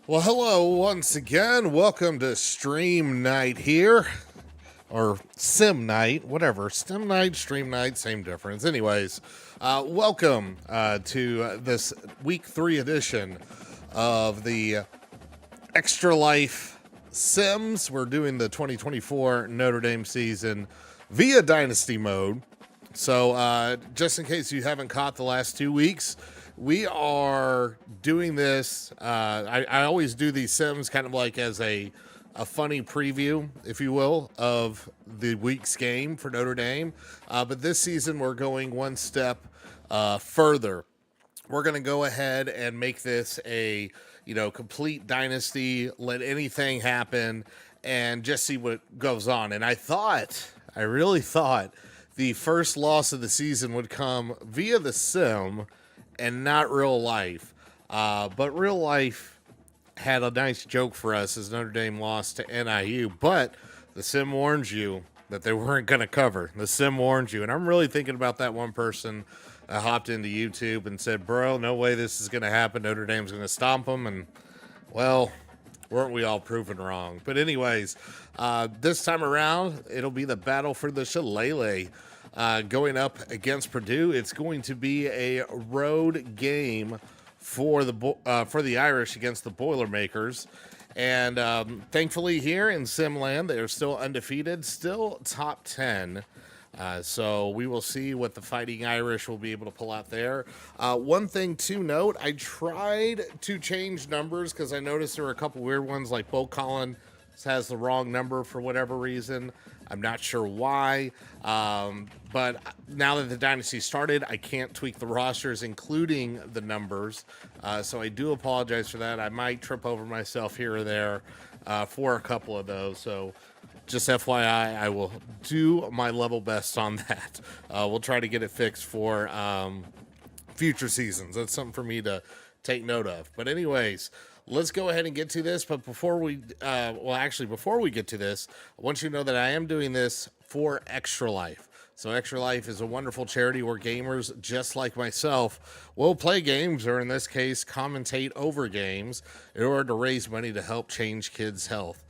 Well, hello once again. Welcome to Stream Night here, or Sim Night, whatever. Sim Night, Stream Night, same difference. Anyways, welcome to this Week 3 edition of the Extra Life Sims. We're doing the 2024 Notre Dame season via Dynasty mode. So, just in case you haven't caught the last 2 weeks, we are doing this. I always do these Sims kind of like as a funny preview, if you will, of the week's game for Notre Dame. But this season, we're going one step further. We're going to go ahead and make this a complete dynasty, let anything happen, and just see what goes on. And I really thought the first loss of the season would come via the sim and not real life. But real life had a nice joke for us as Notre Dame lost to NIU. But the sim warned you that they weren't going to cover. The sim warned you. And I'm really thinking about that one person that hopped into YouTube and said, bro, no way this is going to happen. Notre Dame's going to stomp them. And, well, weren't we all proven wrong? But anyways, this time around, it'll be the battle for the shillelagh. Going up against Purdue. It's going to be a road game for the Irish against the Boilermakers. And thankfully here in Simland, they are still undefeated, still top 10. So we will see what the Fighting Irish will be able to pull out there. One thing to note, I tried to change numbers because I noticed there were a couple weird ones, like Bo Collins has the wrong number for whatever reason. I'm not sure why, but now that the Dynasty started, I can't tweak the rosters, including the numbers, so I do apologize for that. I might trip over myself here or there for a couple of those, so just FYI, I will do my level best on that. We'll try to get it fixed for future seasons. That's something for me to take note of. But anyways, let's go ahead and get to this. But before we get to this, I want you to know that I am doing this for Extra Life. So Extra Life is a wonderful charity where gamers just like myself will play games, or in this case, commentate over games in order to raise money to help change kids' health.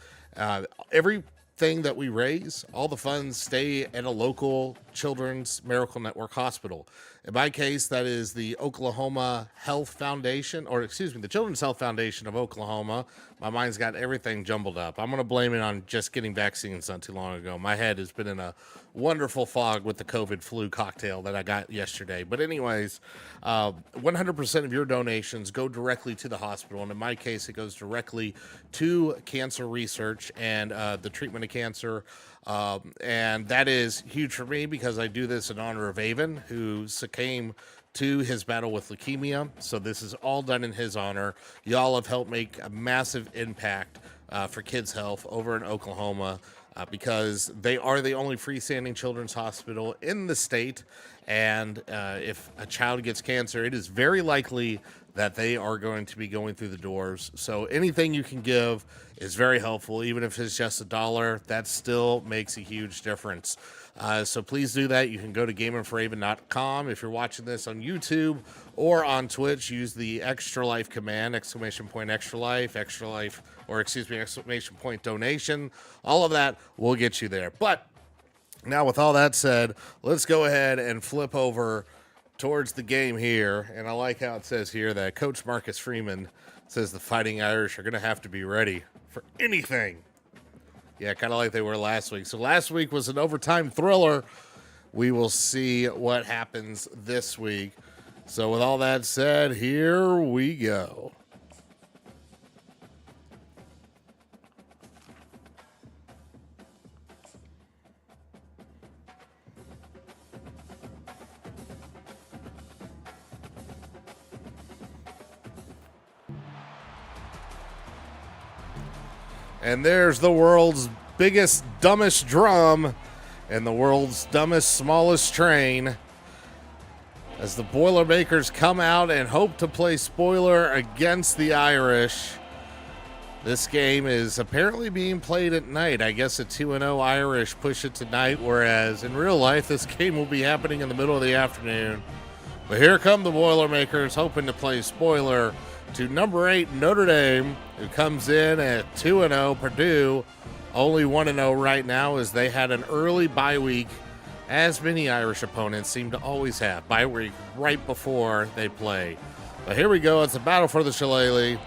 Everything that we raise, all the funds stay at a local Children's Miracle Network hospital. In my case, that is the Oklahoma Health Foundation, the Children's Health Foundation of Oklahoma. My mind's got everything jumbled up. I'm going to blame it on just getting vaccines not too long ago. My head has been in a wonderful fog with the COVID flu cocktail that I got yesterday. But anyways, 100% of your donations go directly to the hospital. And in my case, it goes directly to cancer research and the treatment of cancer. And that is huge for me because I do this in honor of Avon, who succumbed to his battle with leukemia. So this is all done in his honor. Y'all have helped make a massive impact for kids' health over in Oklahoma because they are the only freestanding children's hospital in the state. And if a child gets cancer, it is very likely that they are going to be going through the doors. So anything you can give is very helpful. Even if it's just $1, that still makes a huge difference. So please do that. You can go to gamingforavon.com. If you're watching this on YouTube or on Twitch, use the Extra Life command, !Extra Life, !donation. All of that will get you there. But now with all that said, let's go ahead and flip over towards the game here. And I like how it says here that Coach Marcus Freeman says the Fighting Irish are going to have to be ready for anything. Yeah, kind of like they were last week. So last week was an overtime thriller. We will see what happens this week. So with all that said, here we go. And there's the world's biggest, dumbest drum and the world's dumbest, smallest train as the Boilermakers come out and hope to play spoiler against the Irish. This game is apparently being played at night. I guess a 2-0 Irish push it tonight, whereas in real life, this game will be happening in the middle of the afternoon. But here come the Boilermakers hoping to play spoiler to number 8 Notre Dame, who comes in at 2-0. Purdue only 1-0 right now, as they had an early bye week, as many Irish opponents seem to always have. Bye week right before they play. But here we go. It's a battle for the shillelagh.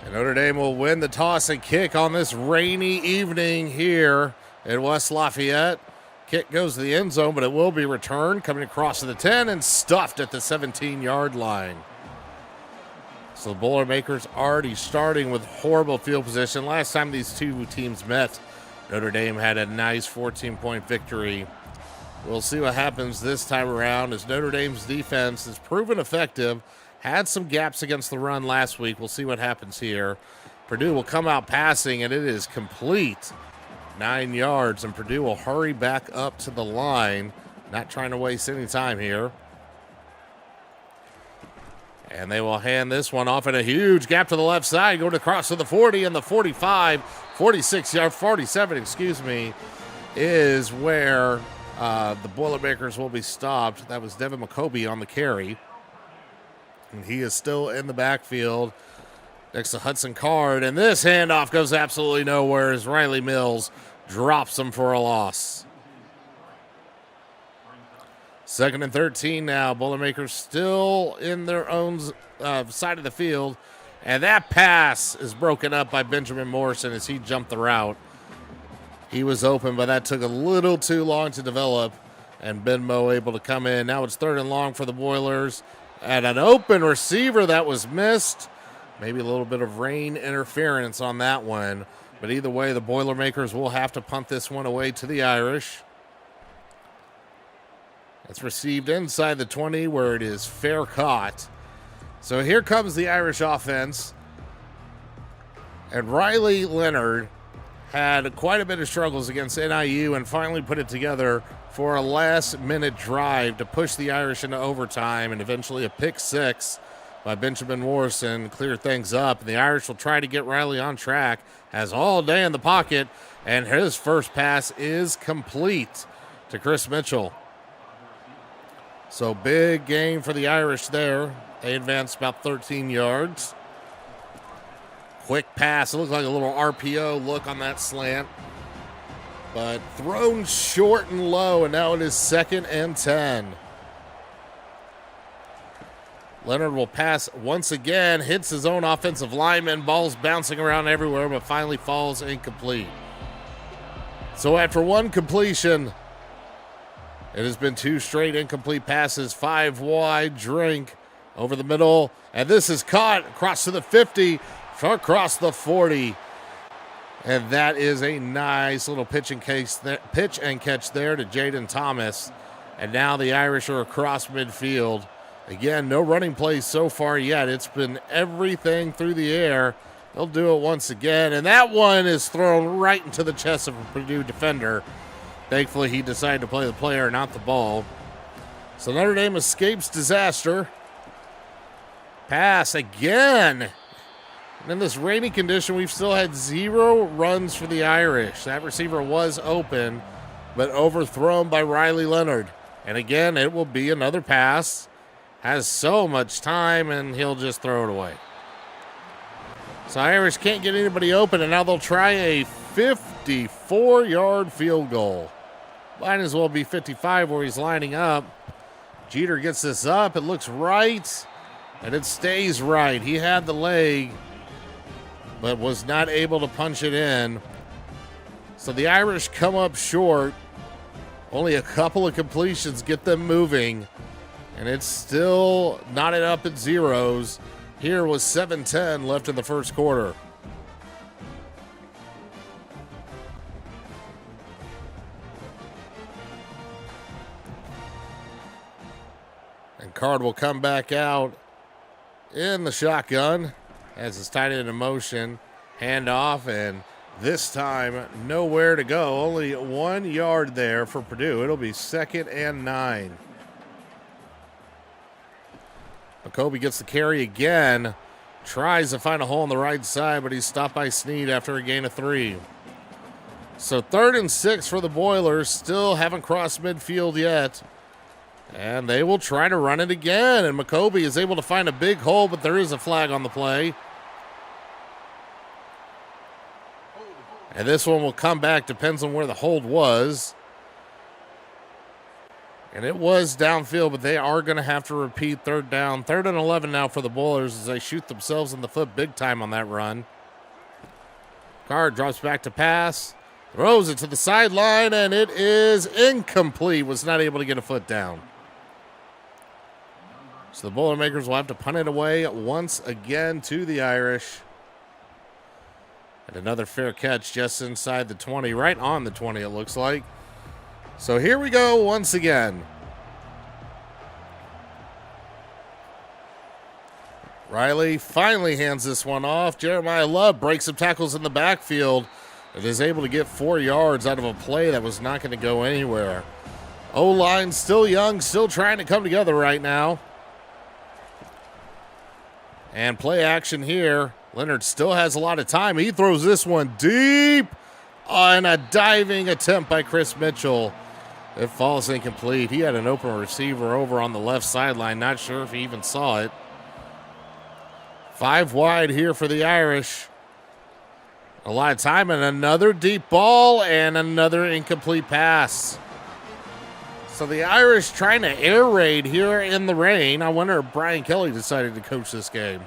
And Notre Dame will win the toss and kick on this rainy evening here in West Lafayette. Kick goes to the end zone, but it will be returned, coming across to the 10 and stuffed at the 17-yard line. So the Boilermakers already starting with horrible field position. Last time these two teams met, Notre Dame had a nice 14-point victory. We'll see what happens this time around, as Notre Dame's defense has proven effective. Had some gaps against the run last week. We'll see what happens here. Purdue will come out passing, and it is complete. 9 yards, and Purdue will hurry back up to the line. Not trying to waste any time here. And they will hand this one off in a huge gap to the left side, going across to the 40 and the 45, 46 yard, 47, excuse me, is where the Boilermakers will be stopped. That was Devin McCoby on the carry. And he is still in the backfield next to Hudson Card. And this handoff goes absolutely nowhere as Riley Mills drops him for a loss. 2nd and 13 now. Boilermakers still in their own side of the field. And that pass is broken up by Benjamin Morrison as he jumped the route. He was open, but that took a little too long to develop. And Benmo able to come in. Now it's 3rd and long for the Boilers. At an open receiver that was missed. Maybe a little bit of rain interference on that one. But either way, the Boilermakers will have to punt this one away to the Irish. It's received inside the 20 where it is fair caught. So here comes the Irish offense. And Riley Leonard had quite a bit of struggles against NIU and finally put it together for a last-minute drive to push the Irish into overtime, and eventually a pick six by Benjamin Morrison clear things up. And the Irish will try to get Riley on track, has all day in the pocket, and his first pass is complete to Chris Mitchell. So big game for the Irish there. They advanced about 13 yards. Quick pass. It looked like a little RPO look on that slant. But thrown short and low, and now it is 2nd and 10. Leonard will pass once again, hits his own offensive lineman, ball's bouncing around everywhere, but finally falls incomplete. So after one completion, it has been 2 straight incomplete passes, 5 wide drink over the middle, and this is caught across to the 50, across the 40. And that is a nice little pitch and catch there to Jaden Thomas. And now the Irish are across midfield. Again, no running plays so far yet. It's been everything through the air. They'll do it once again. And that one is thrown right into the chest of a Purdue defender. Thankfully, he decided to play the player, not the ball. So Notre Dame escapes disaster. Pass again. And in this rainy condition, we've still had 0 runs for the Irish. That receiver was open, but overthrown by Riley Leonard. And again, it will be another pass. Has so much time, and he'll just throw it away. So Irish can't get anybody open, and now they'll try a 54-yard field goal. Might as well be 55 where he's lining up. Jeter gets this up. It looks right, and it stays right. He had the leg, but was not able to punch it in. So the Irish come up short. Only a couple of completions get them moving, and it's still knotted up at zeros. Here was 7:10 left in the first quarter. And Card will come back out in the shotgun as it's tied into motion. Handoff, and this time nowhere to go. Only 1 yard there for Purdue. It'll be 2nd and 9. McCoby gets the carry again. Tries to find a hole on the right side, but he's stopped by Snead after a gain of 3. So 3rd and 6 for the Boilers. Still haven't crossed midfield yet. And they will try to run it again. And McCoby is able to find a big hole, but there is a flag on the play. And this one will come back. Depends on where the hold was. And it was downfield, but they are going to have to repeat 3rd down. 3rd and 11 now for the Boilers as they shoot themselves in the foot big time on that run. Card drops back to pass. Throws it to the sideline, and it is incomplete. Was not able to get a foot down. So the Boilermakers will have to punt it away once again to the Irish. And another fair catch just inside the 20, right on the 20 it looks like. So here we go once again. Riley finally hands this one off. Jeremiah Love breaks some tackles in the backfield and is able to get 4 yards out of a play that was not going to go anywhere. O-line still young, still trying to come together right now. And play action here. Leonard still has a lot of time. He throws this one deep on a diving attempt by Chris Mitchell. It falls incomplete. He had an open receiver over on the left sideline. Not sure if he even saw it. 5 wide here for the Irish. A lot of time and another deep ball and another incomplete pass. So the Irish trying to air raid here in the rain. I wonder if Brian Kelly decided to coach this game.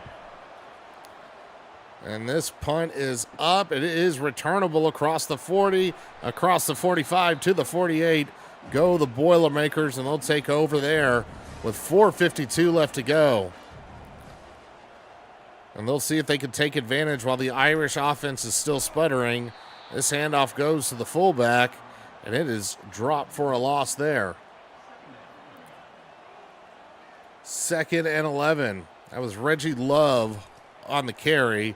And this punt is up. It is returnable across the 40, across the 45 to the 48. Go the Boilermakers, and they'll take over there with 4:52 left to go. And they'll see if they can take advantage while the Irish offense is still sputtering. This handoff goes to the fullback, and it is dropped for a loss there. 2nd and 11. That was Reggie Love on the carry.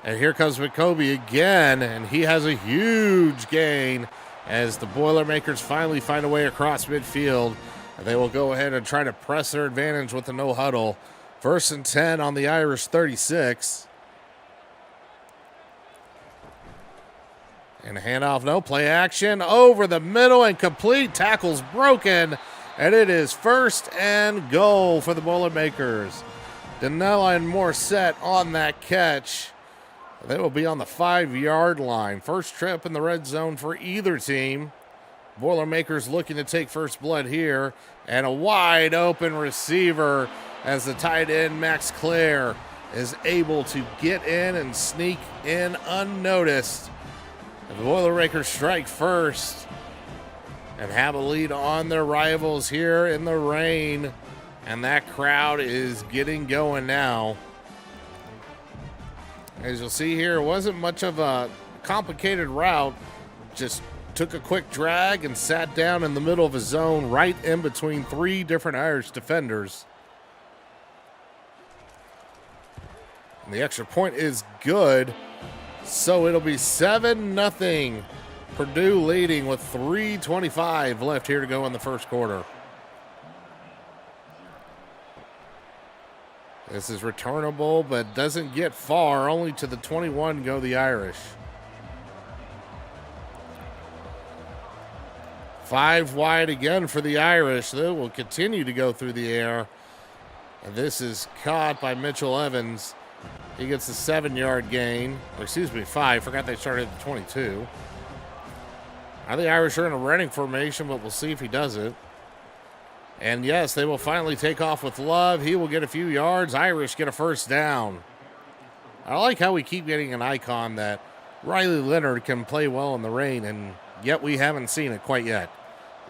And here comes McCoby again, and he has a huge gain as the Boilermakers finally find a way across midfield. And they will go ahead and try to press their advantage with the no huddle. 1st and 10 on the Irish 36. And a handoff, no play action over the middle and complete. Tackles broken, and it is 1st and goal for the Boilermakers. Danella and Morissette on that catch. They will be on the 5-yard line. First trip in the red zone for either team. Boilermakers looking to take first blood here. And a wide open receiver as the tight end Max Clare is able to get in and sneak in unnoticed. The Boilermakers strike first and have a lead on their rivals here in the rain. And that crowd is getting going now. As you'll see here, it wasn't much of a complicated route. Just took a quick drag and sat down in the middle of a zone right in between 3 different Irish defenders. And the extra point is good. So it'll be 7-0. Purdue leading with 3:25 left here to go in the first quarter. This is returnable, but doesn't get far. Only to the 21 go the Irish. 5 wide again for the Irish. They will continue to go through the air. And this is caught by Mitchell Evans. He gets a 7-yard gain. Or excuse me, 5. Forgot they started at the 22. Now the Irish are in a running formation, but we'll see if he does it. And yes, they will finally take off with Love. He will get a few yards. Irish get a first down. I like how we keep getting an icon that Riley Leonard can play well in the rain, and yet we haven't seen it quite yet.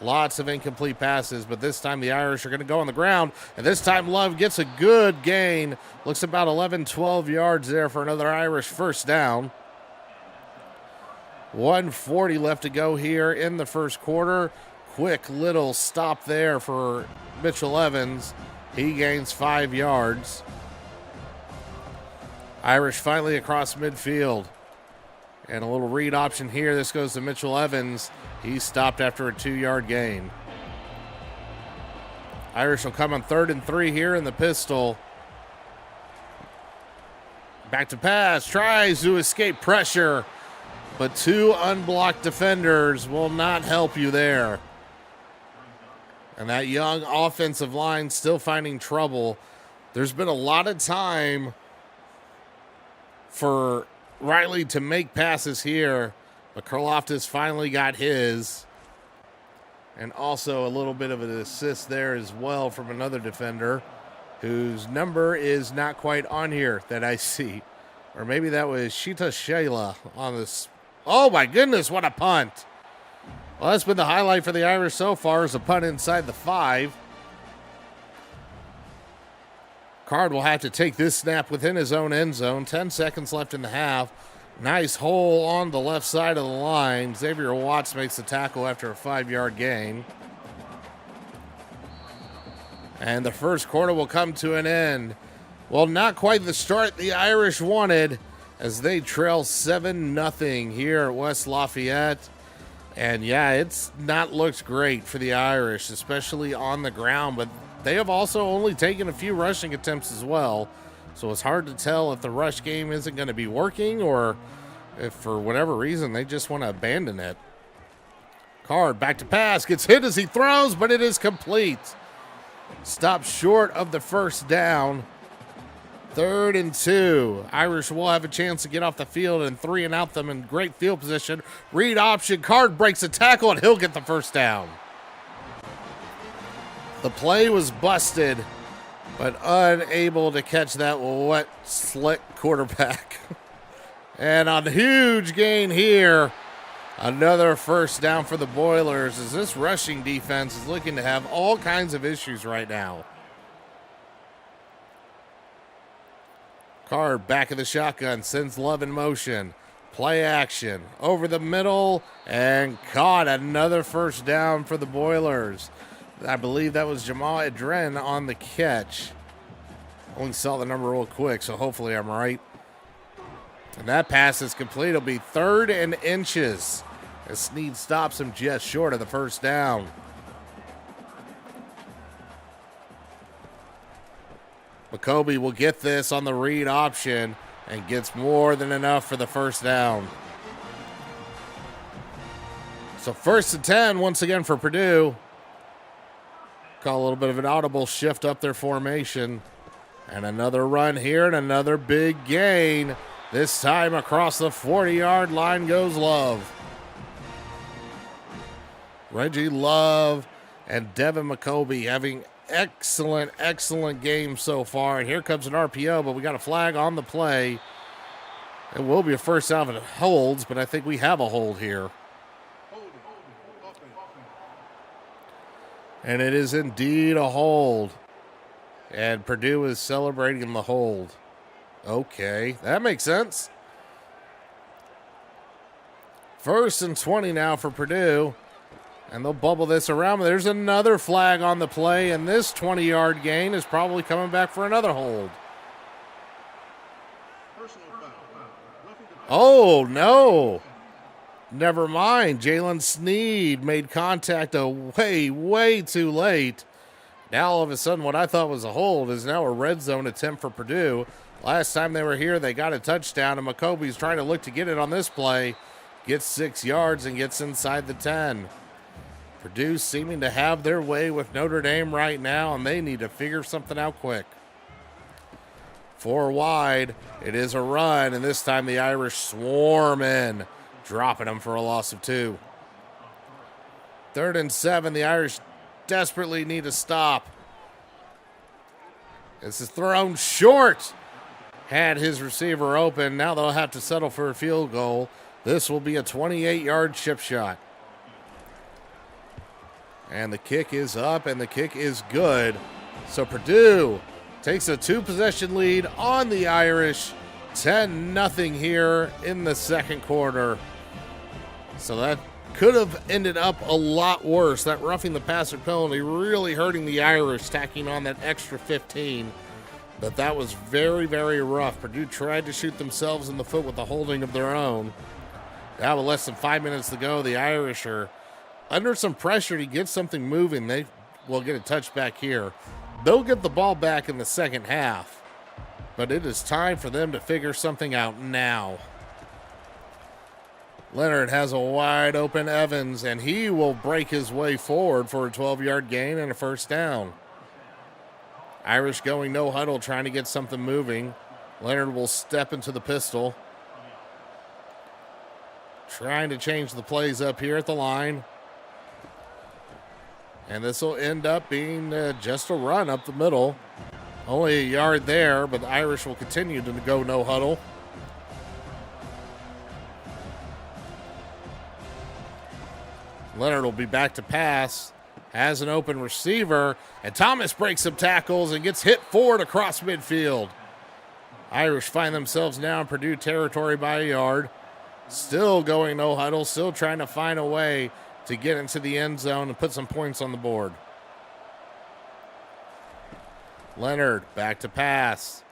Lots of incomplete passes, but this time the Irish are going to go on the ground, and this time Love gets a good gain. Looks about 11, 12 yards there for another Irish first down. 1:40 left to go here in the first quarter. Quick little stop there for Mitchell Evans. He gains 5 yards. Irish finally across midfield. And a little read option here. This goes to Mitchell Evans. He stopped after a 2-yard gain. Irish will come on 3rd and 3 here in the pistol. Back to pass, tries to escape pressure, but two unblocked defenders will not help you there. And that young offensive line still finding trouble. There's been a lot of time for Riley to make passes here, but Karlaftis finally got his. And also a little bit of an assist there as well from another defender whose number is not quite on here that I see. Or maybe that was Shita Shayla on this. Oh my goodness, what a punt. Well, that's been the highlight for the Irish so far, is a punt inside the 5. Card will have to take this snap within his own end zone. 10 seconds left in the half. Nice hole on the left side of the line. Xavier Watts makes the tackle after a 5-yard gain. And the first quarter will come to an end. Well, not quite the start the Irish wanted as they trail 7-0 here at West Lafayette. And yeah, it's not looked great for the Irish, especially on the ground, but they have also only taken a few rushing attempts as well. So it's hard to tell if the rush game isn't going to be working or if for whatever reason they just want to abandon it. Card back to pass, gets hit as he throws, but it is complete. Stops short of the first down. 3rd and 2. Irish will have a chance to get off the field and 3 and out them in great field position. Read option. Card breaks a tackle and he'll get the first down. The play was busted, but unable to catch that wet, slick quarterback. And on a huge gain here, another first down for the Boilers as this rushing defense is looking to have all kinds of issues right now. Card back of the shotgun, sends Love in motion. Play action over the middle and caught. Another first down for the Boilers. I believe that was Jamal Adren on the catch. Only saw the number real quick, so hopefully I'm right. And that pass is complete. It'll be 3rd and inches as Snead stops him just short of the first down. McCoby will get this on the read option and gets more than enough for the first down. So 1st and 10 once again for Purdue. Call a little bit of an audible shift up their formation. And another run here and another big gain. This time across the 40-yard line goes Love. Reggie Love and Devin McCoby having excellent game so far. And here comes an RPO, but we got a flag on the play. It will be a first down if it holds, but I think we have a hold here. And it is indeed a hold. And Purdue is celebrating the hold. Okay, that makes sense. 1st and 20 now for Purdue. And they'll bubble this around. But there's another flag on the play, and this 20-yard gain is probably coming back for another hold. Oh, no. Never mind. Jalen Snead made contact way too late. Now, all of a sudden, what I thought was a hold is now a red zone attempt for Purdue. Last time they were here, they got a touchdown, and McCoby's trying to look to get it on this play. Gets 6 yards and gets inside the 10. Purdue seeming to have their way with Notre Dame right now, and they need to figure something out quick. 4 wide. It is a run, and this time the Irish swarm in, dropping them for a loss of 2. 3rd and 7. The Irish desperately need to stop. This is thrown short. Had his receiver open. Now they'll have to settle for a field goal. This will be a 28-yard chip shot. And the kick is up, and the kick is good. So Purdue takes a 2-possession lead on the Irish. 10-0 here in the second quarter. So that could have ended up a lot worse. That roughing the passer penalty really hurting the Irish, tacking on that extra 15. But that was very rough. Purdue tried to shoot themselves in the foot with the holding of their own. Now with less than 5 minutes to go, the Irish are under some pressure to get something moving. They will get a touchback here. They'll get the ball back in the second half. but it is time for them to figure something out now. Leonard has a wide open Evans, and he will break his way forward for a 12-yard gain and a first down. Irish going no huddle, trying to get something moving. Leonard will step into the pistol. Trying to change the plays up here at the line. And this will end up being just a run up the middle. Only a yard there, but the Irish will continue to go no huddle. Leonard will be back to pass. Has an open receiver. And Thomas breaks some tackles and gets hit forward across midfield. Irish find themselves now in Purdue territory by a yard. Still going no huddle. Still trying to find a way to get into the end zone and put some points on the board. Leonard back to pass.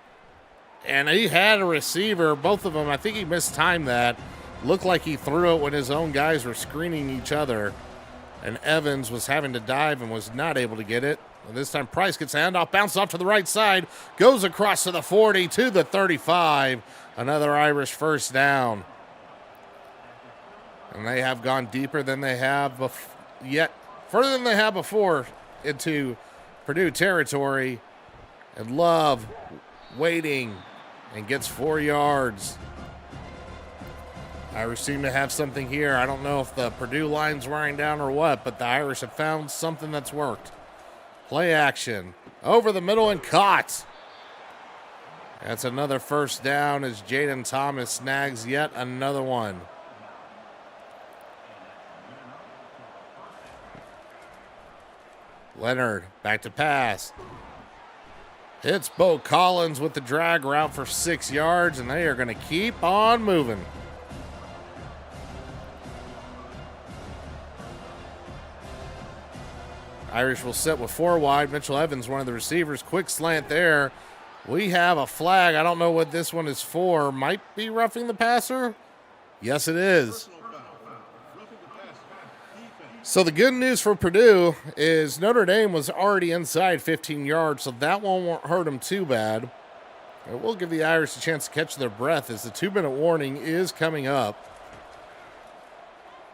And he had a receiver. Both of them, I think he mistimed that. Looked like he threw it when his own guys were screening each other. And Evans was having to dive and was not able to get it. And this time Price gets a handoff, bounces off to the right side, goes across to the 40, to the 35. Another Irish first down. And they have gone deeper than they have further than they have before into Purdue territory. And Love waiting and gets 4 yards. Irish seem to have something here. I don't know if the Purdue line's wearing down or what, but the Irish have found something that's worked. Play action. Over the middle and caught. That's another first down as Jaden Thomas snags yet another one. Leonard back to pass. Hits Bo Collins with the drag route for 6 yards, and they are going to keep on moving. Irish will sit with 4 wide. Mitchell Evans, one of the receivers. Quick slant there. We have a flag. I don't know what this one is for. Might be roughing the passer. Yes, it is. So the good news for Purdue is Notre Dame was already inside 15 yards, so that one won't hurt them too bad. It will give the Irish a chance to catch their breath as the 2-minute warning is coming up.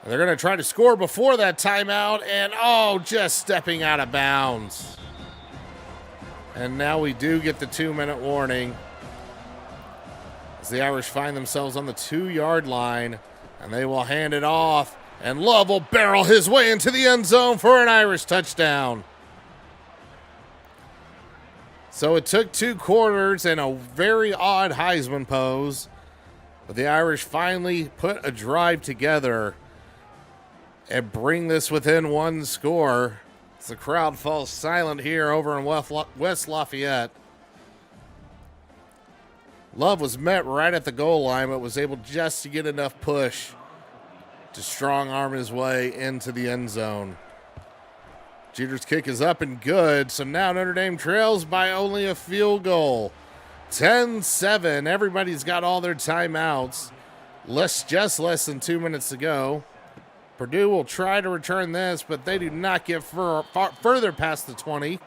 They're going to try to score before that timeout, and just stepping out of bounds. And now we do get the 2-minute warning as the Irish find themselves on the 2-yard line, and they will hand it off, and Love will barrel his way into the end zone for an Irish touchdown. So it took 2 quarters and a very odd Heisman pose, but the Irish finally put a drive together and bring this within 1 score. As the crowd falls silent here over in West Lafayette. Love was met right at the goal line, but was able just to get enough push to strong arm his way into the end zone. Jeter's kick is up and good, so now Notre Dame trails by only a field goal. 10-7. Everybody's got all their timeouts. Just less than 2 minutes to go. Purdue will try to return this, but they do not get further past the 20.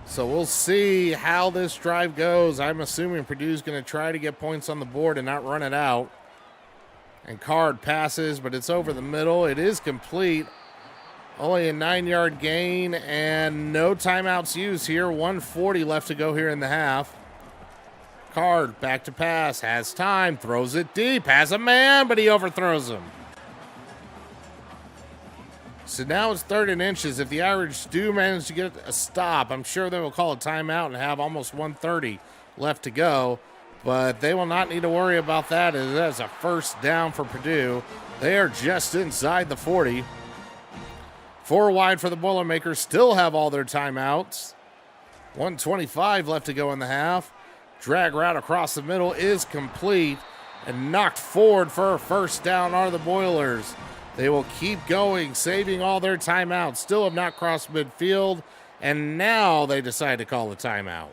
So we'll see how this drive goes. I'm assuming Purdue's going to try to get points on the board and not run it out. And Card passes, but it's over the middle. It is complete. Only a 9-yard gain and no timeouts used here. 1:40 left to go here in the half. Card back to pass, has time, throws it deep, has a man, but he overthrows him. So now it's 3rd and inches. If the Irish do manage to get a stop, I'm sure they will call a timeout and have almost 1:30 left to go. But they will not need to worry about that, as that's a first down for Purdue. They are just inside the 40. 4 wide for the Boilermakers, still have all their timeouts. 1:25 left to go in the half. Drag route across the middle is complete and knocked forward for a first down are the Boilers. They will keep going, saving all their timeouts. Still have not crossed midfield, and now they decide to call a timeout.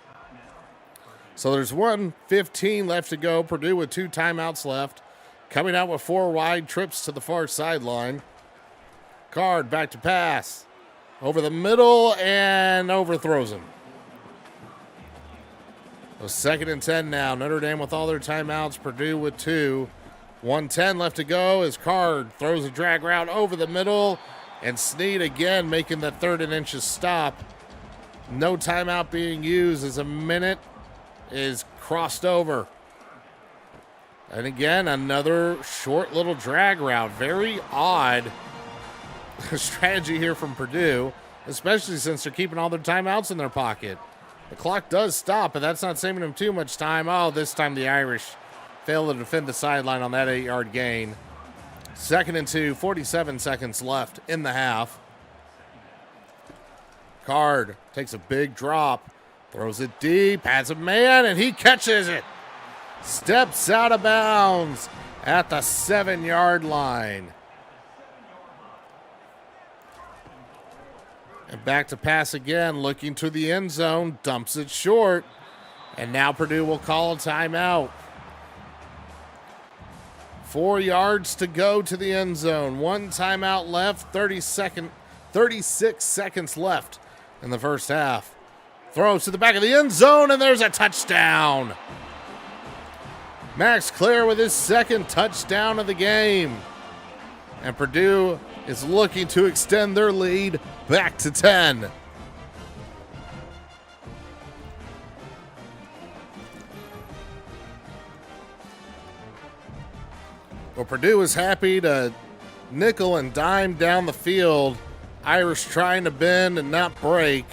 So there's 1:15 left to go. Purdue with 2 timeouts left. Coming out with 4 wide, trips to the far sideline. Card back to pass. Over the middle and overthrows him. So 2nd and 10 now. Notre Dame with all their timeouts. Purdue with 2. 1:10 left to go as Card throws a drag route over the middle. And Snead again making the 3rd and inches stop. No timeout being used as a minute is crossed over. And again, another short little drag route. Very odd strategy here from Purdue, especially since they're keeping all their timeouts in their pocket. The clock does stop, but that's not saving them too much time. Oh, this time the Irish fail to defend the sideline on that 8-yard gain. 2nd and 2, 47 seconds left in the half. Card takes a big drop, throws it deep, has a man, and he catches it. Steps out of bounds at the 7-yard line. And back to pass again, looking to the end zone, dumps it short. And now Purdue will call a timeout. 4 yards to go to the end zone. 1 timeout left, 36 seconds left in the first half. Throws to the back of the end zone, and there's a touchdown. Max Clare with his 2nd touchdown of the game. And Purdue is looking to extend their lead back to 10. Well, Purdue is happy to nickel and dime down the field. Irish trying to bend and not break.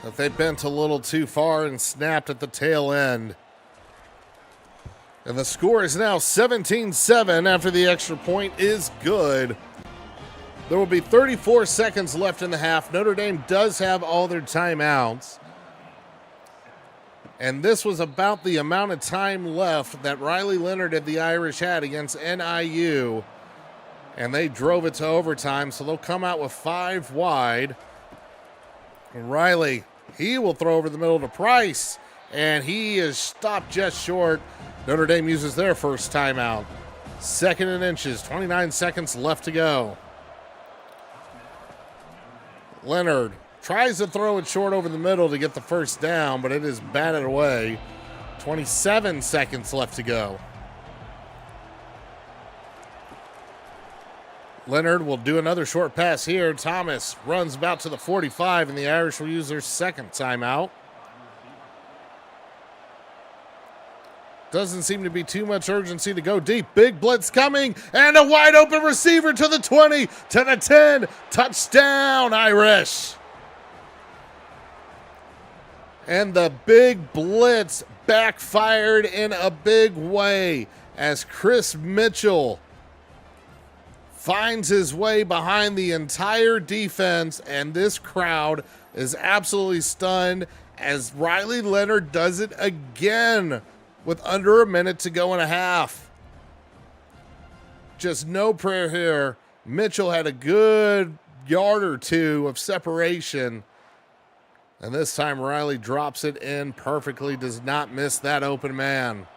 But they bent a little too far and snapped at the tail end. And the score is now 17-7 after the extra point is good. There will be 34 seconds left in the half. Notre Dame does have all their timeouts. And this was about the amount of time left that Riley Leonard and the Irish had against NIU. And they drove it to overtime, so they'll come out with 5 wide. And Riley, he will throw over the middle to Price. And he is stopped just short. Notre Dame uses their first timeout. 2nd and inches, 29 seconds left to go. Leonard tries to throw it short over the middle to get the first down, but it is batted away. 27 seconds left to go. Leonard will do another short pass here. Thomas runs about to the 45, and the Irish will use their 2nd timeout. Doesn't seem to be too much urgency to go deep. Big blitz coming, and a wide open receiver to the 20, to the 10. Touchdown, Irish. And the big blitz backfired in a big way as Chris Mitchell finds his way behind the entire defense, and this crowd is absolutely stunned as Riley Leonard does it again with under a minute to go in a half. Just no prayer here. Mitchell had a good yard or two of separation. And this time Riley drops it in perfectly, does not miss that open man.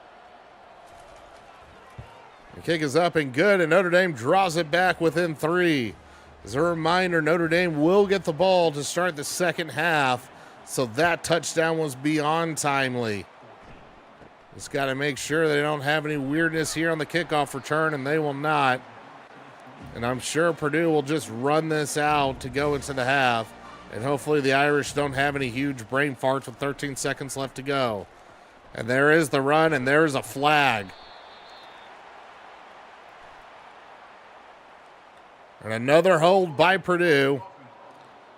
The kick is up and good, and Notre Dame draws it back within 3. As a reminder, Notre Dame will get the ball to start the second half, so that touchdown was beyond timely. Just got to make sure they don't have any weirdness here on the kickoff return, and they will not. And I'm sure Purdue will just run this out to go into the half. And hopefully the Irish don't have any huge brain farts with 13 seconds left to go. And there is the run, and there is a flag. And another hold by Purdue.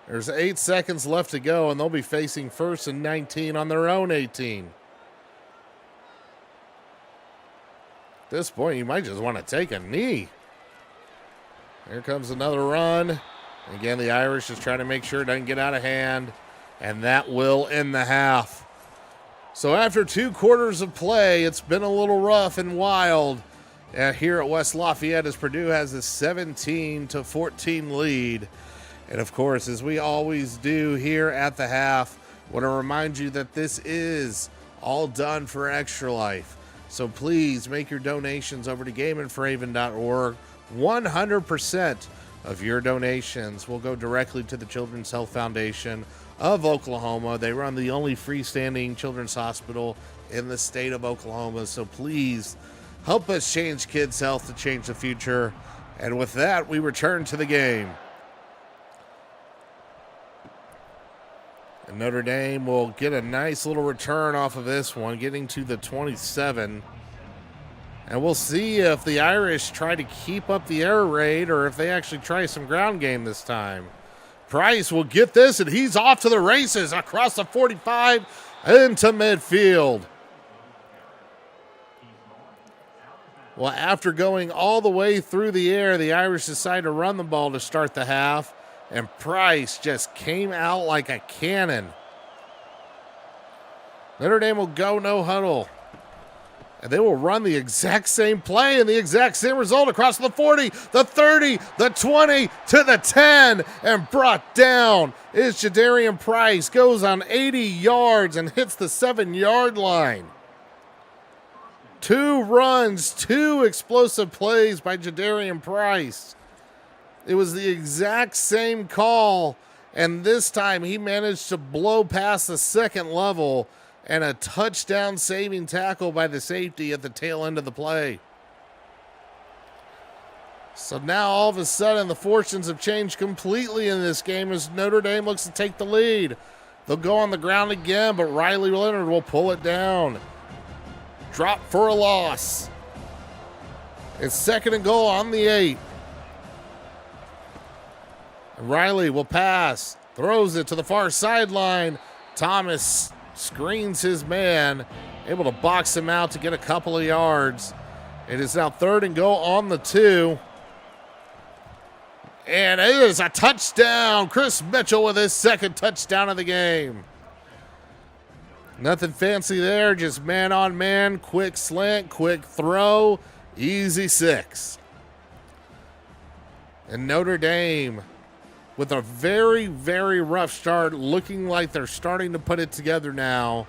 There's 8 seconds left to go, and they'll be facing 1st and 19 on their own 18. At this point, you might just want to take a knee. Here comes another run. Again, the Irish is trying to make sure it doesn't get out of hand, and that will end the half. So after 2 quarters of play, it's been a little rough and wild here at West Lafayette as Purdue has a 17-14 lead. And of course, as we always do here at the half, I want to remind you that this is all done for Extra Life. So please make your donations over to GameandForhaven.org. 100% of your donations will go directly to the Children's Health Foundation. of Oklahoma. They run the only freestanding children's hospital in the state of Oklahoma. So please help us change kids' health to change the future. And with that, we return to the game. And Notre Dame will get a nice little return off of this one, getting to the 27. And we'll see if the Irish try to keep up the air raid or if they actually try some ground game this time. Price will get this, and he's off to the races across the 45 into midfield. Well, after going all the way through the air, the Irish decide to run the ball to start the half, and Price just came out like a cannon. Notre Dame will go no huddle. And they will run the exact same play and the exact same result across the 40, the 30, the 20, to the 10. And brought down is Jadarian Price. Goes on 80 yards and hits the 7-yard line. 2 runs, 2 explosive plays by Jadarian Price. It was the exact same call. And this time he managed to blow past the second level. And a touchdown saving tackle by the safety at the tail end of the play. So now all of a sudden the fortunes have changed completely in this game as Notre Dame looks to take the lead. They'll go on the ground again, but Riley Leonard will pull it down. Drop for a loss. It's 2nd and goal on the 8. And Riley will pass, throws it to the far sideline. Thomas screens his man, able to box him out to get a couple of yards. It is now 3rd and goal on the 2. And it is a touchdown. Chris Mitchell with his 2nd touchdown of the game. Nothing fancy there, just man on man, quick slant, quick throw, easy 6. And Notre Dame, with a very, very rough start, looking like they're starting to put it together now.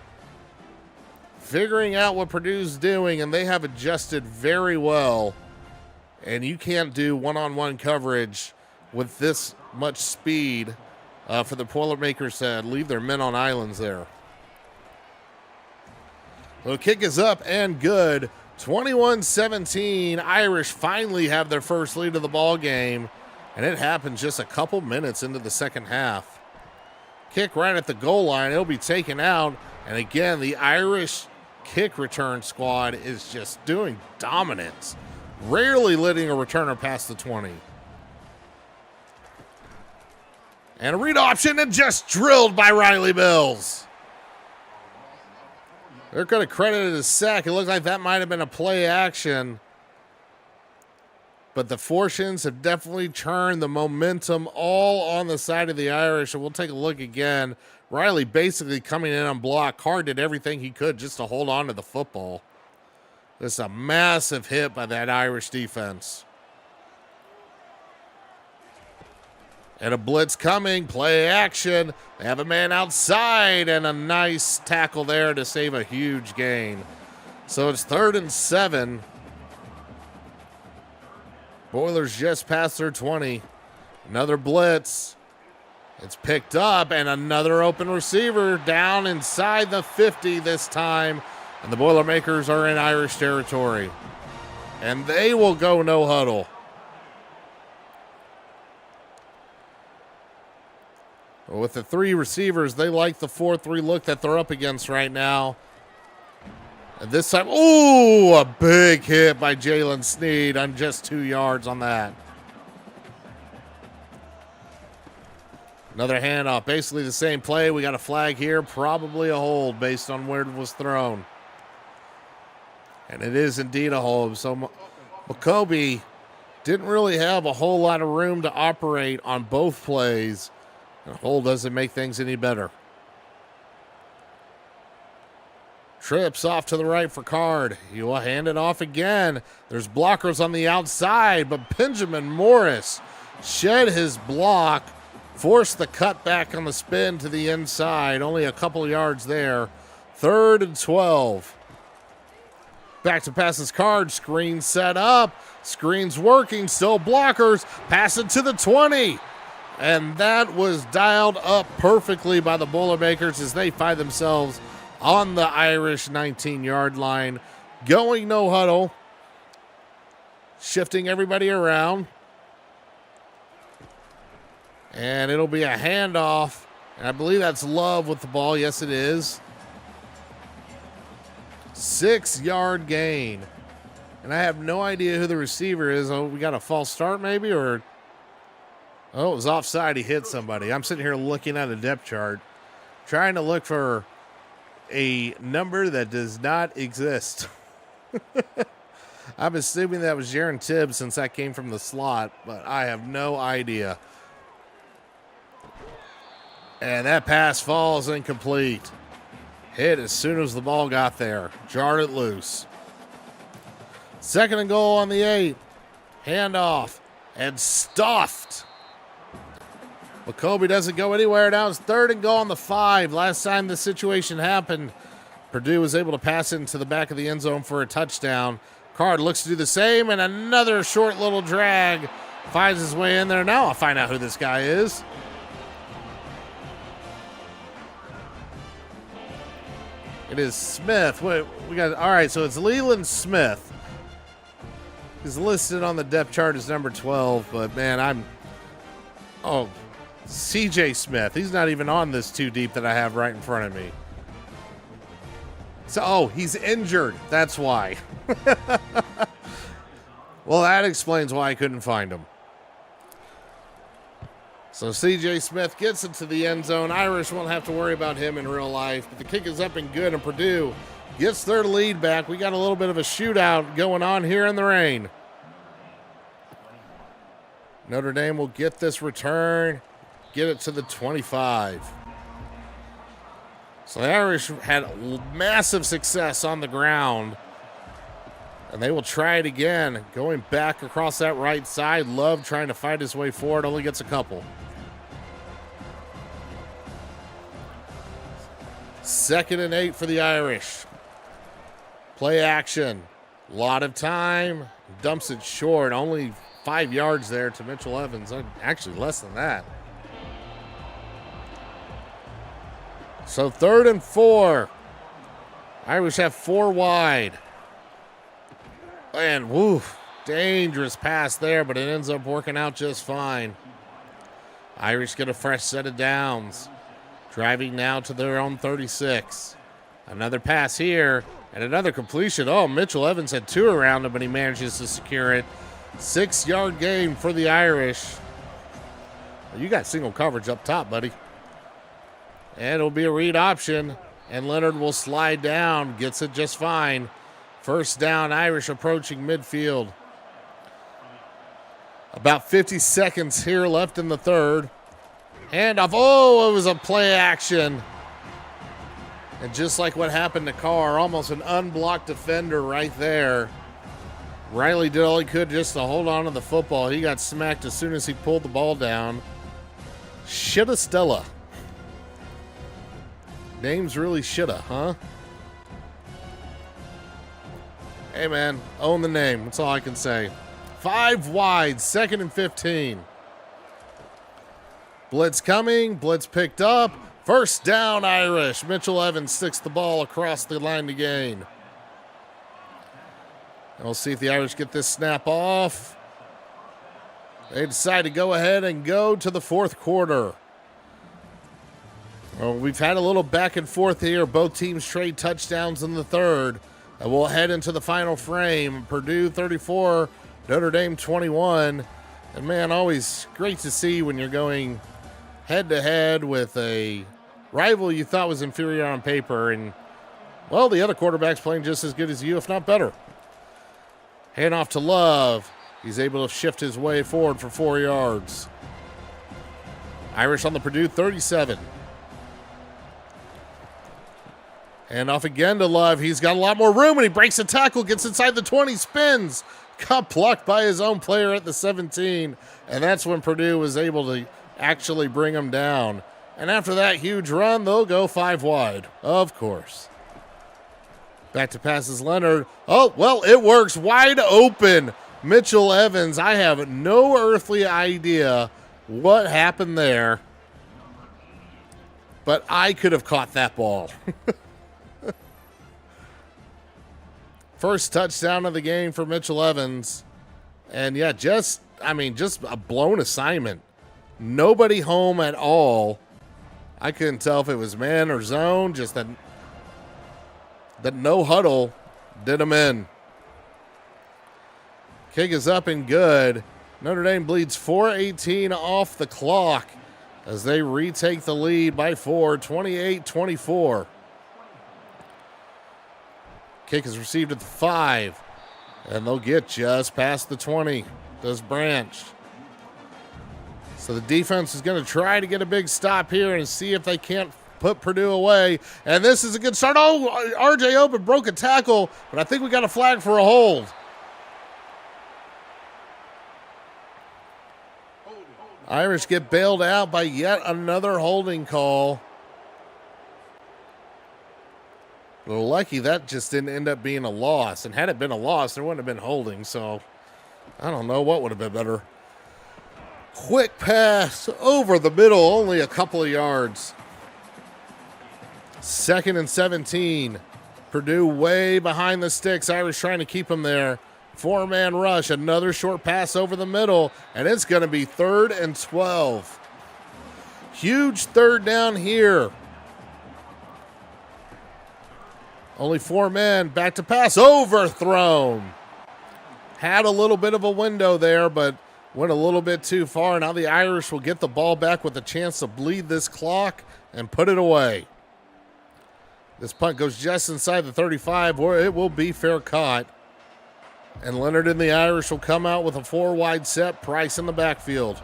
Figuring out what Purdue's doing, and they have adjusted very well. And you can't do one-on-one coverage with this much speed for the Boilermakers to leave their men on islands there. The kick is up and good. 21-17. Irish finally have their first lead of the ball game. And it happened just a couple minutes into the second half. Kick right at the goal line. It'll be taken out. And again, the Irish kick return squad is just doing dominance. Rarely letting a returner past the 20. And a read option and just drilled by Riley Mills. They're going to credit it as sack. It looks like that might have been a play action. But the fortunes have definitely turned the momentum all on the side of the Irish. And we'll take a look again. Riley basically coming in on block. Carr did everything he could just to hold on to the football. This is a massive hit by that Irish defense. And a blitz coming. Play action. They have a man outside. And a nice tackle there to save a huge gain. So it's 3rd and 7. Boilers just past their 20. Another blitz. It's picked up, and another open receiver down inside the 50 this time. And the Boilermakers are in Irish territory. And they will go no huddle. With the 3 receivers, they like the 4-3 look that they're up against right now. And this time, ooh, a big hit by Jalen Sneed on just 2 yards on that. Another handoff, basically the same play. We got a flag here, probably a hold based on where it was thrown. And it is indeed a hold. So McCoby didn't really have a whole lot of room to operate on both plays. A hold doesn't make things any better. Trips off to the right for Card. He will hand it off again. There's blockers on the outside, but Benjamin Morris shed his block, forced the cutback on the spin to the inside. Only a couple yards there. 3rd and 12. Back to passes Card. Screen set up. Screen's working. Still blockers. Pass it to the 20. And that was dialed up perfectly by the Boilermakers as they find themselves on the Irish 19-yard line, going no huddle, shifting everybody around. And it'll be a handoff. And I believe that's Love with the ball. Yes, it is. 6-yard gain. And I have no idea who the receiver is. Oh, we got a false start maybe, or... Oh, it was offside. He hit somebody. I'm sitting here looking at a depth chart, trying to look for a number that does not exist. I'm assuming that was Jaron Tibbs since that came from the slot, but I have no idea. And that pass falls incomplete. Hit as soon as the ball got there. Jarred it loose. 2nd and goal on the 8. Handoff and stuffed. McCoby doesn't go anywhere. Now it's 3rd and goal on the 5. Last time this situation happened, Purdue was able to pass it into the back of the end zone for a touchdown. Card looks to do the same, and another short little drag finds his way in there. Now I'll find out who this guy is. It is Smith. Wait, we got all right. So it's Leland Smith. He's listed on the depth chart as number 12, but man, CJ Smith. He's not even on this 2 deep that I have right in front of me. So, he's injured. That's why. Well, that explains why I couldn't find him. So, CJ Smith gets into the end zone. Irish won't have to worry about him in real life, but the kick is up and good, and Purdue gets their lead back. We got a little bit of a shootout going on here in the rain. Notre Dame will get this return. Get it to the 25. So the Irish had massive success on the ground. And they will try it again. Going back across that right side. Love trying to fight his way forward. Only gets a couple. 2nd and 8 for the Irish. Play action. A lot of time. Dumps it short. Only 5 yards there to Mitchell Evans. Actually, less than that. So 3rd and 4. Irish have 4 wide. And woof, dangerous pass there, but it ends up working out just fine. Irish get a fresh set of downs. Driving now to their own 36. Another pass here and another completion. Oh, Mitchell Evans had 2 around him, but he manages to secure it. 6-yard gain for the Irish. Well, you got single coverage up top, buddy. And it'll be a read option, and Leonard will slide down, gets it just fine. 1st down, Irish approaching midfield. About 50 seconds here left in the 3rd. Handoff, oh, it was a play action. And just like what happened to Carr, almost an unblocked defender right there. Riley did all he could just to hold on to the football. He got smacked as soon as he pulled the ball down. Shoulda Stella. Name's really shoulda, huh? Hey, man, own the name. That's all I can say. 5 wide, 2nd and 15. Blitz coming, blitz picked up. 1st down, Irish. Mitchell Evans sticks the ball across the line to gain. And we'll see if the Irish get this snap off. They decide to go ahead and go to the 4th quarter. Well, we've had a little back and forth here. Both teams trade touchdowns in the 3rd. And we'll head into the final frame. Purdue 34, Notre Dame 21. And man, always great to see when you're going head-to-head with a rival you thought was inferior on paper. And, well, the other quarterback's playing just as good as you, if not better. Hand off to Love. He's able to shift his way forward for 4 yards. Irish on the Purdue 37. And off again to Love. He's got a lot more room, and he breaks a tackle, gets inside the 20, spins. Got blocked by his own player at the 17. And that's when Purdue was able to actually bring him down. And after that huge run, they'll go 5 wide, of course. Back to passes Leonard. Oh, well, it works. Wide open. Mitchell Evans, I have no earthly idea what happened there, but I could have caught that ball. First touchdown of the game for Mitchell Evans. And yeah, just a blown assignment. Nobody home at all. I couldn't tell if it was man or zone, just that no huddle did him in. Kick is up and good. Notre Dame bleeds 4:18 off the clock as they retake the lead by 4, 28-24. Kick is received at the 5, and they'll get just past the 20. Does Branch. So the defense is going to try to get a big stop here and see if they can't put Purdue away. And this is a good start. Oh, RJ Open broke a tackle, but I think we got a flag for a hold. Irish get bailed out by yet another holding call. We're lucky that just didn't end up being a loss. And had it been a loss, there wouldn't have been holding. So I don't know what would have been better. Quick pass over the middle, only a couple of yards. 2nd and 17. Purdue way behind the sticks. Irish trying to keep them there. 4-man rush, another short pass over the middle, and it's going to be 3rd and 12. Huge third down here. Only 4 men, back to pass, overthrown. Had a little bit of a window there, but went a little bit too far. Now the Irish will get the ball back with a chance to bleed this clock and put it away. This punt goes just inside the 35, where it will be fair caught. And Leonard and the Irish will come out with a 4-wide set, Price in the backfield.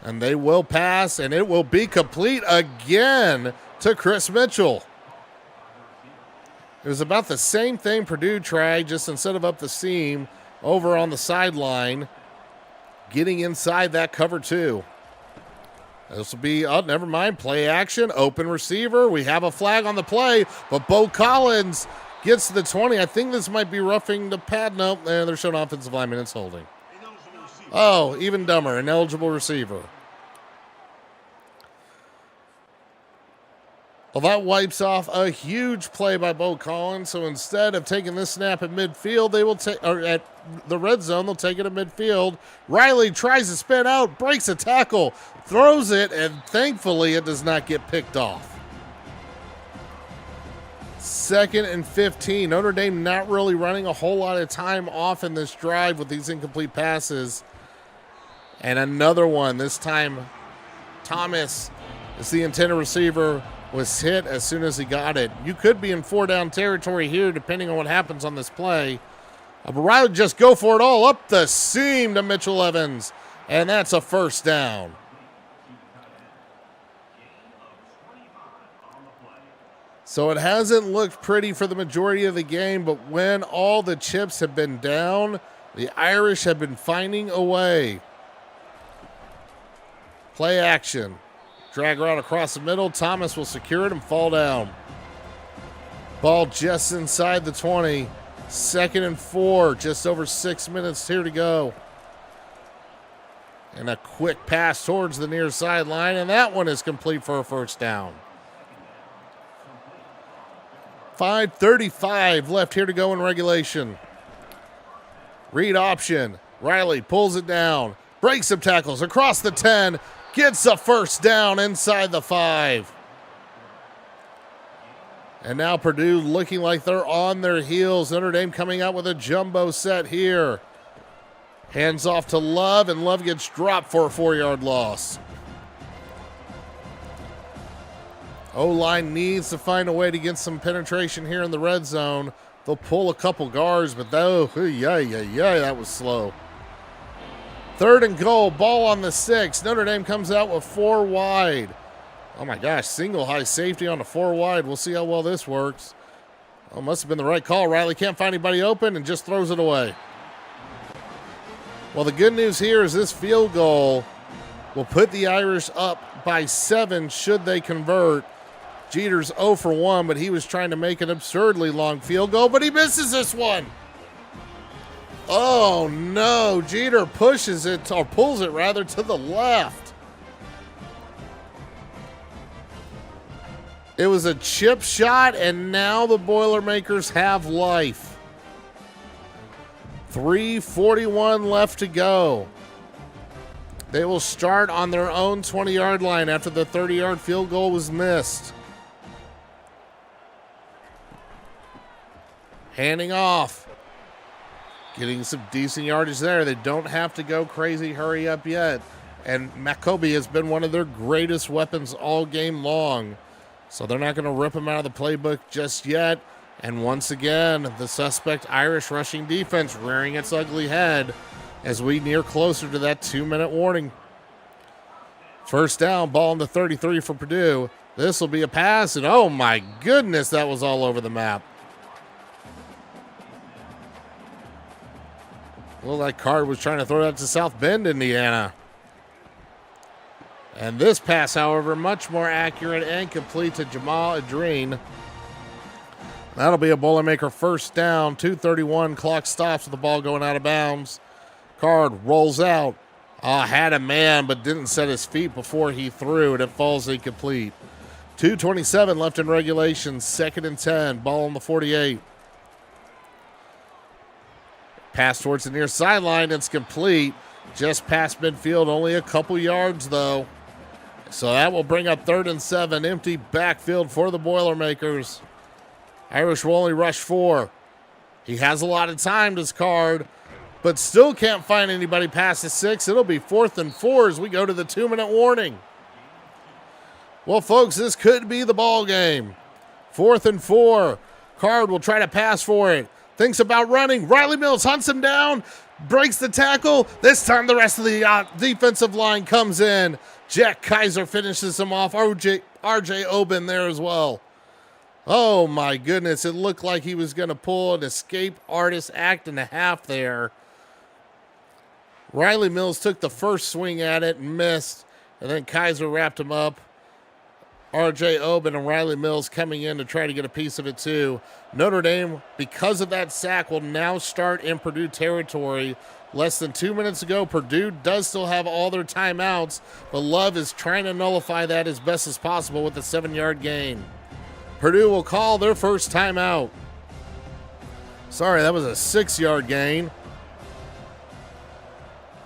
And they will pass, and it will be complete again to Chris Mitchell. It was about the same thing Purdue tried, just instead of up the seam, over on the sideline, getting inside that cover 2. This will be, oh, never mind, play action, open receiver. We have a flag on the play, but Bo Collins gets to the 20. I think this might be roughing the pad. Nope, they're showing offensive lineman. It's holding. Oh, even dumber, an eligible receiver. Well, that wipes off a huge play by Bo Collins. So instead of taking this snap at midfield, they will take, or at the red zone, they'll take it at midfield. Riley tries to spin out, breaks a tackle, throws it, and thankfully it does not get picked off. 2nd and 15. Notre Dame not really running a whole lot of time off in this drive with these incomplete passes. And another one. This time, Thomas is the intended receiver, was hit as soon as he got it. You could be in 4-down territory here depending on what happens on this play. But Riley just go for it all up the seam to Mitchell Evans. And that's a 1st down. So it hasn't looked pretty for the majority of the game, but when all the chips have been down, the Irish have been finding a way. Play action. Drag route across the middle. Thomas will secure it and fall down. Ball just inside the 20. 2nd and 4. Just over 6 minutes here to go. And a quick pass towards the near sideline, and that one is complete for a 1st down. 5:35 left here to go in regulation. Read option. Riley pulls it down. Breaks some tackles across the 10. Gets a 1st down inside the 5. And now Purdue looking like they're on their heels. Notre Dame coming out with a jumbo set here. Hands off to Love, and Love gets dropped for a 4-yard loss. O-line needs to find a way to get some penetration here in the red zone. They'll pull a couple guards, but that was slow. 3rd and goal, ball on the 6. Notre Dame comes out with 4 wide. Oh my gosh, single high safety on a 4 wide. We'll see how well this works. Oh, must have been the right call. Riley can't find anybody open and just throws it away. Well, the good news here is this field goal will put the Irish up by 7 should they convert. Jeter's 0 for 1, but he was trying to make an absurdly long field goal, but he misses this one. Oh no, Jeter pushes it, or pulls it rather, to the left. It was a chip shot, and now the Boilermakers have life. 3:41 left to go. They will start on their own 20-yard line after the 30-yard field goal was missed. Handing off. Getting some decent yardage there. They don't have to go crazy hurry up yet. And Macoby has been one of their greatest weapons all game long. So they're not going to rip him out of the playbook just yet. And once again, the suspect Irish rushing defense rearing its ugly head as we near closer to that 2-minute warning. First down, ball on the 33 for Purdue. This will be a pass, and oh my goodness, that was all over the map. Well, that card was trying to throw that to South Bend, Indiana. And this pass, however, much more accurate and complete to Jamal Adreen. That'll be a Boilermaker first down. 2:31, clock stops with the ball going out of bounds. Card rolls out. Had a man, but didn't set his feet before he threw, and it falls incomplete. 2:27 left in regulation, 2nd and 10, ball on the 48. Pass towards the near sideline, it's complete. Just past midfield, only a couple yards though. So that will bring up 3rd and 7, empty backfield for the Boilermakers. Irish will only rush 4. He has a lot of time, this card, but still can't find anybody past the 6. It'll be 4th and 4 as we go to the 2-minute warning. Well, folks, this could be the ball game. 4th and 4. Card will try to pass for it. Thinks about running. Riley Mills hunts him down, breaks the tackle. This time the rest of the defensive line comes in. Jack Kaiser finishes him off. R.J. Oben there as well. Oh, my goodness. It looked like he was going to pull an escape artist act and a half there. Riley Mills took the first swing at it and missed, and then Kaiser wrapped him up. R.J. Oben and Riley Mills coming in to try to get a piece of it too. Notre Dame, because of that sack, will now start in Purdue territory. Less than 2 minutes ago, Purdue does still have all their timeouts, but Love is trying to nullify that as best as possible with a 7-yard gain. Purdue will call their first timeout. Sorry, that was a 6-yard gain.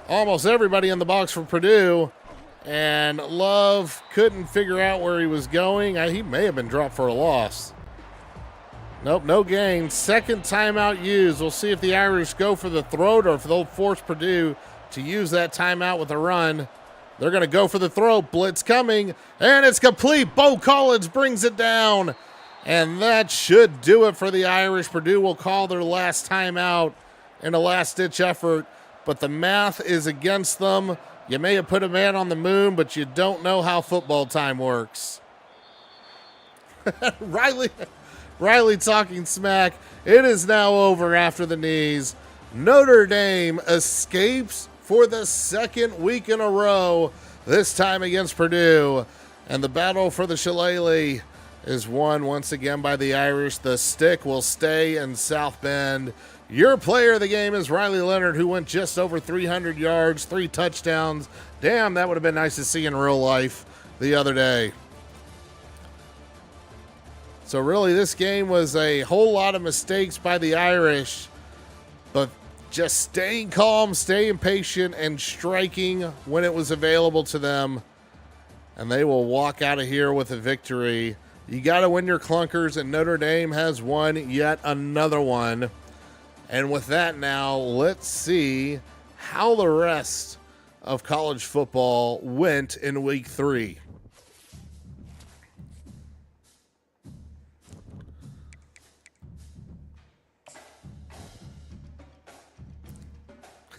Almost everybody in the box for Purdue. And Love couldn't figure out where he was going. He may have been dropped for a loss. Nope, no gain. Second timeout used. We'll see if the Irish go for the throw or if they'll force Purdue to use that timeout with a run. They're going to go for the throw. Blitz coming, and it's complete. Bo Collins brings it down, and that should do it for the Irish. Purdue will call their last timeout in a last-ditch effort, but the math is against them. You may have put a man on the moon, but you don't know how football time works. Riley talking smack. It is now over after the knees. Notre Dame escapes for the 2nd week in a row, this time against Purdue. And the battle for the shillelagh is won once again by the Irish. The stick will stay in South Bend. Your player of the game is Riley Leonard, who went just over 300 yards, 3 touchdowns. Damn, that would have been nice to see in real life the other day. So really, this game was a whole lot of mistakes by the Irish, but just staying calm, staying patient, and striking when it was available to them. And they will walk out of here with a victory. You got to win your clunkers, and Notre Dame has won yet another one. And with that now, let's see how the rest of college football went in week 3.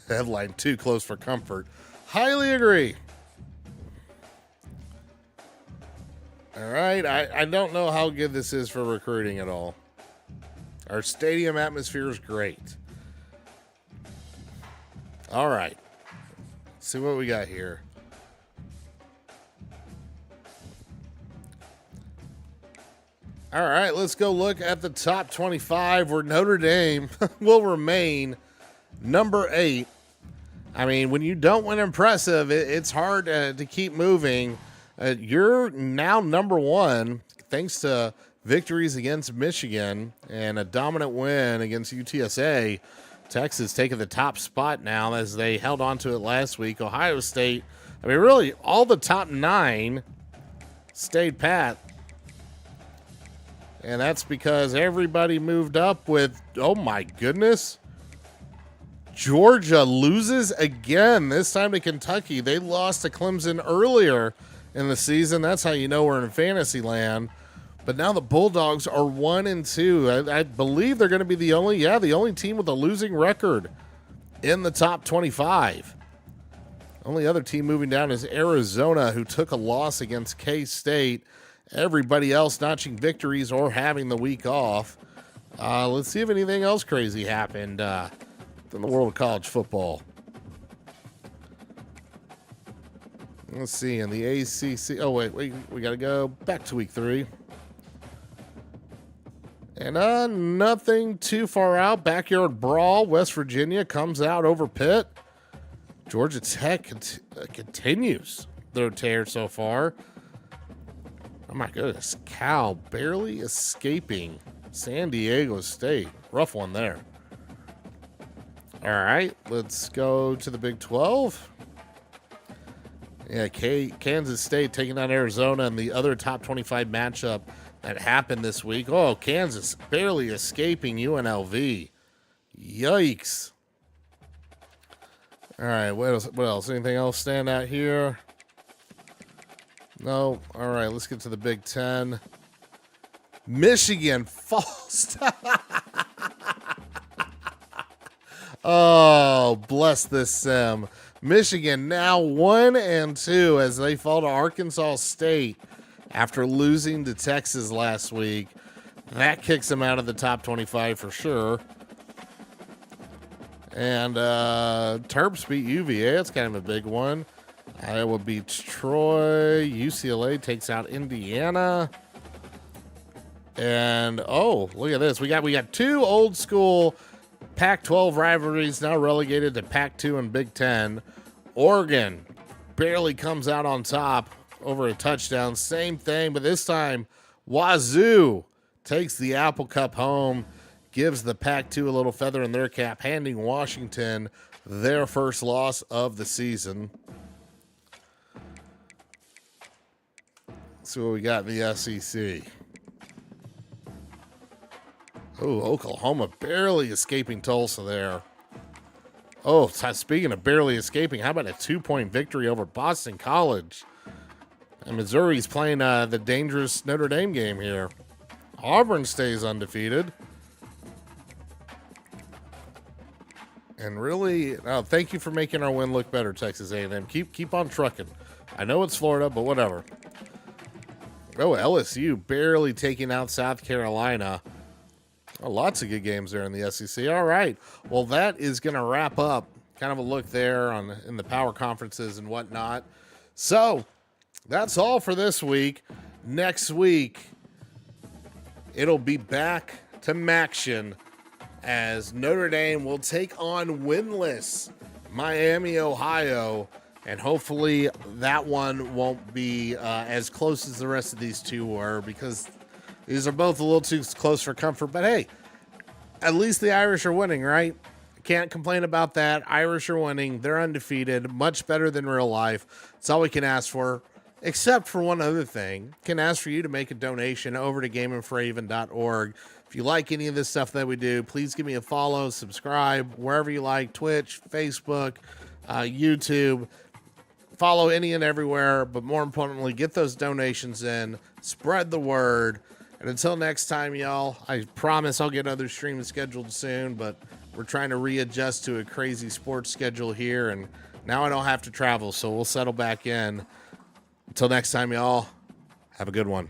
Headline, too close for comfort. Highly agree. All right, I don't know how good this is for recruiting at all. Our stadium atmosphere is great. All right. Let's see what we got here. All right, let's go look at the top 25 where Notre Dame will remain number 8. I mean, when you don't win impressive, it's hard to keep moving. You're now number 1 thanks to victories against Michigan and a dominant win against UTSA. Texas taking the top spot now as they held on to it last week. Ohio State, I mean, really, all the top 9 stayed pat. And that's because everybody moved up with, oh my goodness, Georgia loses again, this time to Kentucky. They lost to Clemson earlier in the season. That's how you know we're in fantasy land. But now the Bulldogs are 1-2. I believe they're going to be the only team with a losing record in the top 25. Only other team moving down is Arizona, who took a loss against K-State. Everybody else notching victories or having the week off. Let's see if anything else crazy happened in the world of college football. Let's see, in the ACC. Oh, wait, we got to go back to week 3. And nothing too far out. Backyard brawl. West Virginia comes out over Pitt. Georgia Tech continues their tear so far. Oh my goodness. Cal barely escaping San Diego State. Rough one there. All right, let's go to the Big 12. Yeah, Kansas State taking on Arizona in the other top 25 matchup that happened this week. Oh, Kansas barely escaping UNLV. Yikes. All right, what else? Anything else stand out here? No. All right, let's get to the Big 10. Michigan falls. Oh, bless this sim. Michigan now 1-2 as they fall to Arkansas State after losing to Texas last week. That kicks them out of the top 25 for sure. And Terps beat UVA. That's kind of a big one. Iowa beats Troy. UCLA takes out Indiana. And oh, look at this. We got 2 old school Pac-12 rivalries now relegated to Pac-2 and Big 10. Oregon barely comes out on top over a touchdown. Same thing, but this time Wazoo takes the Apple Cup home, gives the Pac-2 a little feather in their cap, handing Washington their first loss of the season. Let's see what we got in the SEC. Oh, Oklahoma barely escaping Tulsa there. Oh, speaking of barely escaping, how about a 2-point victory over Boston College? And Missouri's playing the dangerous Notre Dame game here. Auburn stays undefeated. And really, thank you for making our win look better, Texas A&M. Keep on trucking. I know it's Florida, but whatever. Oh, LSU barely taking out South Carolina. Oh, lots of good games there in the SEC. All right. Well, that is going to wrap up kind of a look there in the power conferences and whatnot. So that's all for this week. Next week, it'll be back to Maction as Notre Dame will take on winless Miami, Ohio. And hopefully that one won't be as close as the rest of these two were, because these are both a little too close for comfort. But hey, at least the Irish are winning, right? Can't complain about that. Irish are winning. They're undefeated. Much better than real life. That's all we can ask for. Except for one other thing. Can ask for you to make a donation over to gamingforhaven.org. If you like any of this stuff that we do, please give me a follow, subscribe, wherever you like. Twitch, Facebook, YouTube. Follow any and everywhere. But more importantly, get those donations in. Spread the word. And until next time, y'all, I promise I'll get other streams scheduled soon, but we're trying to readjust to a crazy sports schedule here, and now I don't have to travel, so we'll settle back in. Until next time, y'all, have a good one.